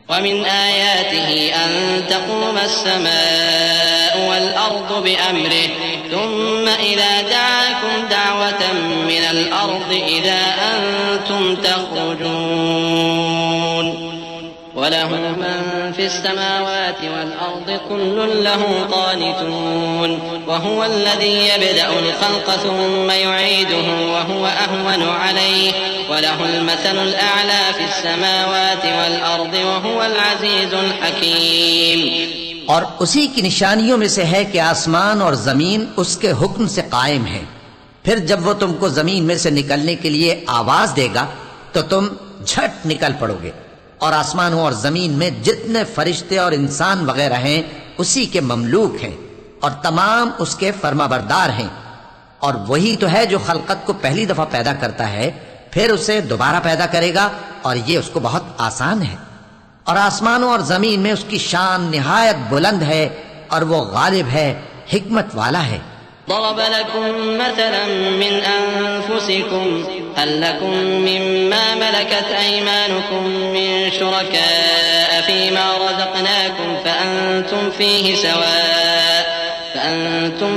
ومن آياته أن تقوم السماء والأرض بأمره ثم إذا دعاكم دعوة من الأرض إذا أنتم تخرجون وله من في السماوات والأرض كل له قانتون وهو الذي يبدأ الخلق ثم يعيده وهو أهون عليه وله المثل الأعلى في السماوات والأرض وهو العزيز الحكيم. اور اسی کی نشانیوں میں سے ہے کہ آسمان اور زمین اس کے حکم سے قائم ہیں. پھر جب وہ تم کو زمین میں سے نکلنے کے لیے آواز دے گا تو تم جھٹ نکل پڑو گے. اور آسمانوں اور زمین میں جتنے فرشتے اور انسان وغیرہ ہیں اسی کے مملوک ہیں اور تمام اس کے فرما بردار ہیں. اور وہی تو ہے جو خلقت کو پہلی دفعہ پیدا کرتا ہے پھر اسے دوبارہ پیدا کرے گا اور یہ اس کو بہت آسان ہے. اور آسمانوں اور زمین میں اس کی شان نہایت بلند ہے اور وہ غالب ہے، حکمت والا ہے. ضرب لكم مثلا من أنفسكم هل لكم مما ملكت أيمانكم من شركاء فيما رزقناكم فأنتم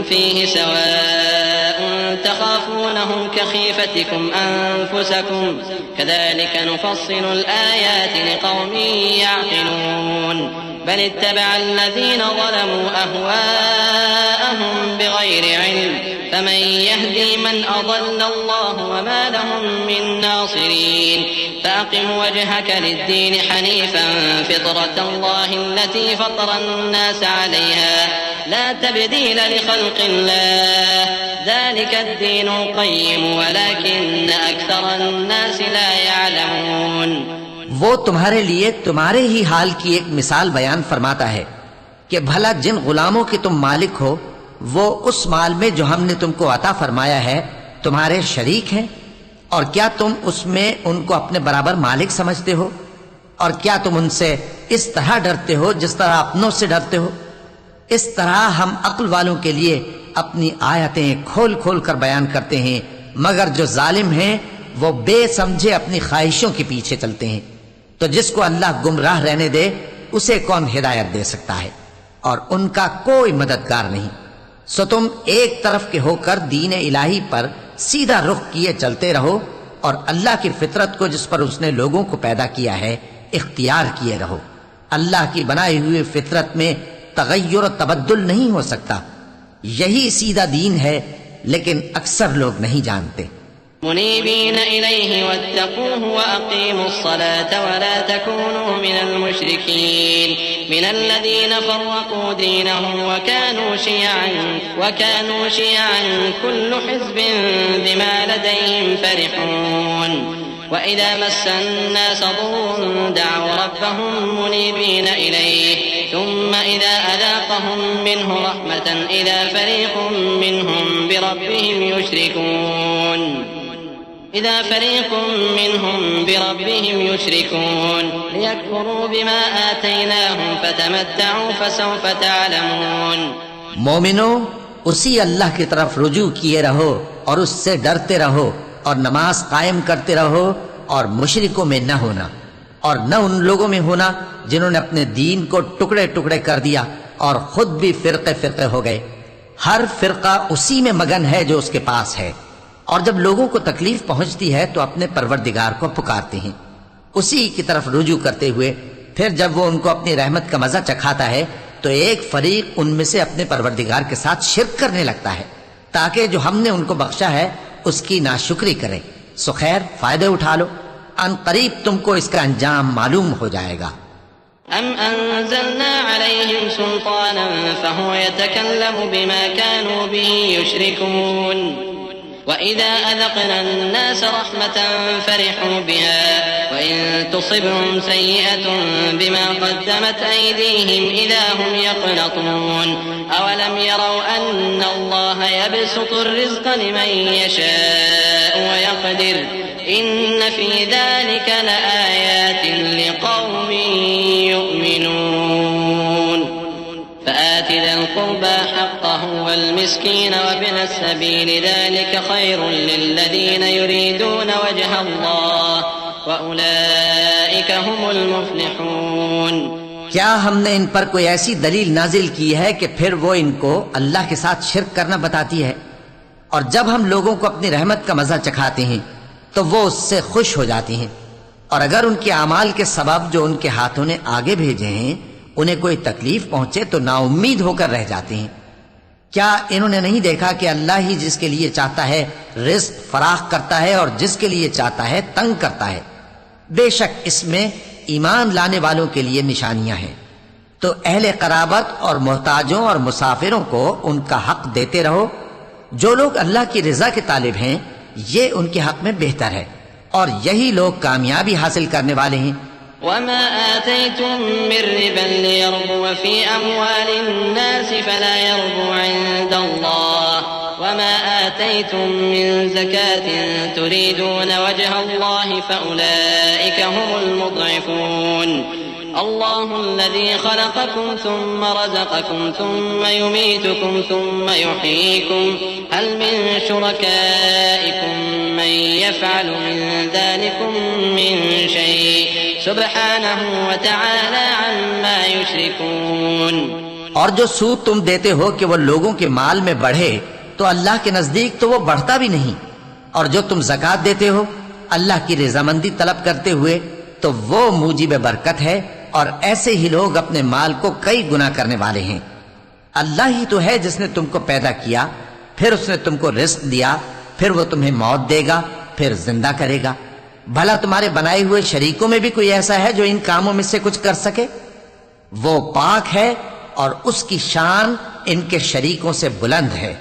فيه سواء تخافونهم كخيفتكم أنفسكم كذلك نفصل الآيات لقوم يعقلون. بل اتبع الذين ظلموا أهواءهم بغير علم فمن يهدي من أضل الله وما لهم من ناصرين. فأقم وجهك للدين حنيفا فطرة الله التي فطر الناس عليها لا تبديل لخلق الله ذلك الدين القيم ولكن أكثر الناس لا يعلمون. وہ تمہارے لیے تمہارے ہی حال کی ایک مثال بیان فرماتا ہے کہ بھلا جن غلاموں کے تم مالک ہو وہ اس مال میں جو ہم نے تم کو عطا فرمایا ہے تمہارے شریک ہیں، اور کیا تم اس میں ان کو اپنے برابر مالک سمجھتے ہو؟ اور کیا تم ان سے اس طرح ڈرتے ہو جس طرح اپنوں سے ڈرتے ہو؟ اس طرح ہم عقل والوں کے لیے اپنی آیتیں کھول کھول کر بیان کرتے ہیں، مگر جو ظالم ہیں وہ بے سمجھے اپنی خواہشوں کے پیچھے چلتے ہیں. تو جس کو اللہ گمراہ رہنے دے اسے کون ہدایت دے سکتا ہے، اور ان کا کوئی مددگار نہیں. سو تم ایک طرف کے ہو کر دین الہی پر سیدھا رخ کیے چلتے رہو اور اللہ کی فطرت کو جس پر اس نے لوگوں کو پیدا کیا ہے اختیار کیے رہو. اللہ کی بنائی ہوئی فطرت میں تغیر و تبدل نہیں ہو سکتا. یہی سیدھا دین ہے لیکن اکثر لوگ نہیں جانتے. منيبين إليه واتقوه وأقيموا الصلاة ولا تكونوا من المشركين من الذين فرقوا دينهم وكانوا شيعا كل حزب بما لديهم فرحون. وإذا مس الناس ضر دعوا ربهم منيبين إليه ثم إذا أذاقهم منه رحمة إذا فريق منهم بربهم يشركون ليكفروا بما آتيناهم فتمتعوا فسوف تعلمون. مومنو اسی اللہ کی طرف رجوع کیے رہو اور اس سے ڈرتے رہو اور نماز قائم کرتے رہو اور مشرکوں میں نہ ہونا اور نہ ان لوگوں میں ہونا جنہوں نے اپنے دین کو ٹکڑے ٹکڑے کر دیا اور خود بھی فرقے فرقے ہو گئے. ہر فرقہ اسی میں مگن ہے جو اس کے پاس ہے، اور جب لوگوں کو تکلیف پہنچتی ہے تو اپنے پروردگار کو پکارتے ہیں اسی کی طرف رجوع کرتے ہوئے. پھر جب وہ ان کو اپنی رحمت کا مزہ چکھاتا ہے تو ایک فریق ان میں سے اپنے پروردگار کے ساتھ شرک کرنے لگتا ہے تاکہ جو ہم نے ان کو بخشا ہے اس کی ناشکری کریں. سو خیر فائدے اٹھا لو، ان قریب تم کو اس کا انجام معلوم ہو جائے گا. أم أنزلنا عليهم سلطانا فهو يتكلم بما كانوا به يشركون. وإذا أذقنا الناس رحمة فرحوا بها وإن تصبهم سيئة بما قدمت أيديهم إذا هم يقنطون. أولم يروا أن الله يبسط الرزق لمن يشاء ويقدر إن في ذلك لآيات لقوم يؤمنون. فآت ذا القربى حقه والمسكين وابن السبيل ذلك خير للذين يريدون وجه الله وأولئك فأولئك هم المفلحون. کیا ہم نے ان پر کوئی ایسی دلیل نازل کی ہے کہ پھر وہ ان کو اللہ کے ساتھ شرک کرنا بتاتی ہے؟ اور جب ہم لوگوں کو اپنی رحمت کا مزہ چکھاتے ہیں تو وہ اس سے خوش ہو جاتی ہیں، اور اگر ان کے اعمال کے سبب جو ان کے ہاتھوں نے آگے بھیجے ہیں انہیں کوئی تکلیف پہنچے تو نا امید ہو کر رہ جاتے ہیں۔ کیا انہوں نے نہیں دیکھا کہ اللہ ہی جس کے لیے چاہتا ہے رزق فراخ کرتا ہے اور جس کے لیے چاہتا ہے تنگ کرتا ہے؟ بے شک اس میں ایمان لانے والوں کے لیے نشانیاں ہیں۔ تو اہل قرابت اور محتاجوں اور مسافروں کو ان کا حق دیتے رہو۔ جو لوگ اللہ کی رضا کے طالب ہیں یہ ان کے حق میں بہتر ہے، اور یہی لوگ کامیابی حاصل کرنے والے ہیں۔ وما آتيتم من ربا ليربو في أموال الناس فلا يربو عند الله وما آتيتم من زكاة تريدون وجه الله فأولئك هم المضعفون. الله الذي خلقكم ثم رزقكم ثم يميتكم ثم يحييكم هل من شركائكم من يفعل من ذلكم من شيء سبحانه وتعالى عما يشركون. اور جو سود تم دیتے ہو کہ وہ لوگوں کے مال میں بڑھے تو اللہ کے نزدیک تو وہ بڑھتا بھی نہیں، اور جو تم زکوٰۃ دیتے ہو اللہ کی رضامندی طلب کرتے ہوئے تو وہ موجب برکت ہے، اور ایسے ہی لوگ اپنے مال کو کئی گنا کرنے والے ہیں۔ اللہ ہی تو ہے جس نے تم کو پیدا کیا، پھر اس نے تم کو رزق دیا، پھر وہ تمہیں موت دے گا، پھر زندہ کرے گا۔ بھلا تمہارے بنائے ہوئے شریکوں میں بھی کوئی ایسا ہے جو ان کاموں میں سے کچھ کر سکے؟ وہ پاک ہے اور اس کی شان ان کے شریکوں سے بلند ہے۔